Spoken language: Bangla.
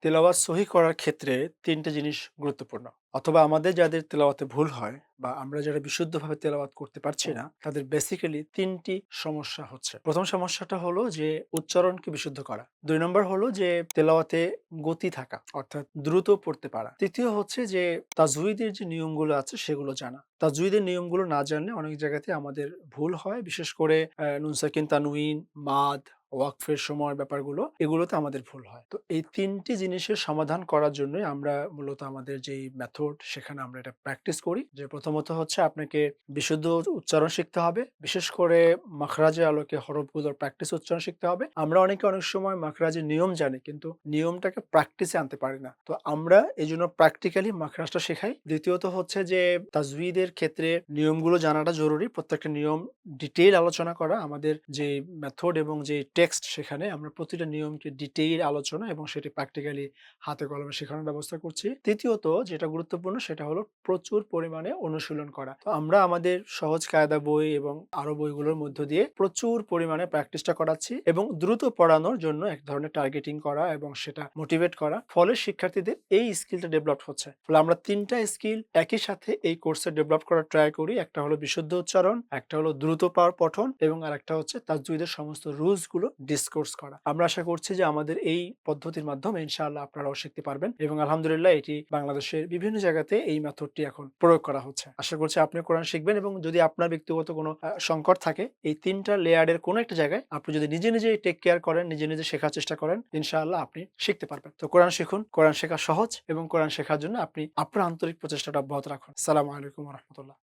তেলাওয়াত সহি করার ক্ষেত্রে ৩ টে জিনিস গুরুত্বপূর্ণ। অথবা আমাদের যাদের তেলাওয়াতে ভুল হয় বা আমরা যারা বিশুদ্ধভাবে তেলাওয়াত করতে পারছি না, তাদের বেসিক্যালি ৩ টি সমস্যা হচ্ছে। ১ম সমস্যাটা হলো যে উচ্চারণকে বিশুদ্ধ করা। ২ নম্বর হলো যে তেলাওয়াতে গতি থাকা, অর্থাৎ দ্রুত পড়তে পারা। ৩য় হচ্ছে যে তাজউীদের যে নিয়মগুলো আছে সেগুলো জানা। তাজউীদের নিয়মগুলো না জানলে অনেক জায়গাতে আমাদের ভুল হয়। বিশেষ করে নুন সাকিন, তানউইন, মাদ, ওয়াকফের সময় ব্যাপারগুলো, এগুলোতে আমাদের ভুল হয়। তো এই ৩ টি জিনিসের সমাধান করার জন্যই আমরা মূলত আমাদের যেই মেথড সেখানে আমরা এটা প্র্যাকটিস করি। যে প্রথমত হচ্ছে আপনাকে বিশুদ্ধ উচ্চারণ শিখতে হবে। বিশেষ করে মাখরাজের আলোকে হরফগুলোর প্র্যাকটিস উচ্চারণ শিখতে হবে। আমরা অনেকে অনেক সময় মাখরাজের নিয়ম জানি কিন্তু নিয়মটাকে প্র্যাকটিসে আনতে পারি না। তো আমরা এজন্য প্র্যাকটিক্যালি মাখরাজটা শেখাই। দ্বিতীয়ত হচ্ছে যে তাজউীদের ক্ষেত্রে নিয়মগুলো জানাটা জরুরি। প্রত্যেকটা নিয়ম ডিটেইল আলোচনা করা। আমাদের যে মেথড এবং যে টেক্সট সেখানে আমরা প্রতিটা নিয়মকে ডিটেইল আলোচনা এবং সেটি প্র্যাকটিক্যালি হাতে কলমে শেখানোর ব্যবস্থা করছি। তৃতীয়ত যেটা গুরুত্বপূর্ণ সেটা হলো প্রচুর পরিমাণে অনুশীলন করা। তো আমরা আমাদের সহজ কায়দা বই এবং আরো বইগুলোর মধ্য দিয়ে প্রচুর পরিমাণে প্র্যাকটিসটা করাচ্ছি এবং দ্রুত পড়ানোর জন্য এক ধরনের টার্গেটিং করা এবং সেটা মোটিভেট করা। ফলে শিক্ষার্থীদের এই স্কিলটা ডেভেলপ হচ্ছে। ফলে আমরা ৩ টা স্কিল একই সাথে এই কোর্সে ডেভেলপ করার ট্রাই করি। একটা হলো বিশুদ্ধ উচ্চারণ, একটা হলো দ্রুত পঠন এবং আরেকটা হচ্ছে তাজউীদের সমস্ত রুলস গুলো ডিসকোর্স করা। আমরা আশা করছি যে আমাদের এই পদ্ধতির মাধ্যমে ইনশাআল্লাহ আপনারাও শিখতে পারবেন এবং আলহামদুলিল্লাহ এটি বাংলাদেশের বিভিন্ন জায়গাতে এই মেথডটি এখন প্রয়োগ করা হচ্ছে। আশা করছি আপনিও কোরআন শিখবেন এবং যদি আপনার ব্যক্তিগত কোনো সংকট থাকে, এই ৩ টা লেয়ারের কোনো একটা জায়গায় আপনি যদি নিজে টেক কেয়ার করেন, নিজে শেখার চেষ্টা করেন, ইনশাআল্লাহ আপনি শিখতে পারবেন। তো কোরআন শিখুন, কোরআন শেখা সহজ এবং কোরআন শেখার জন্য আপনি আপনার আন্তরিক প্রচেষ্টাটা অব্যাহত রাখুন। আসসালামু আলাইকুম ওয়া রাহমাতুল্লাহ।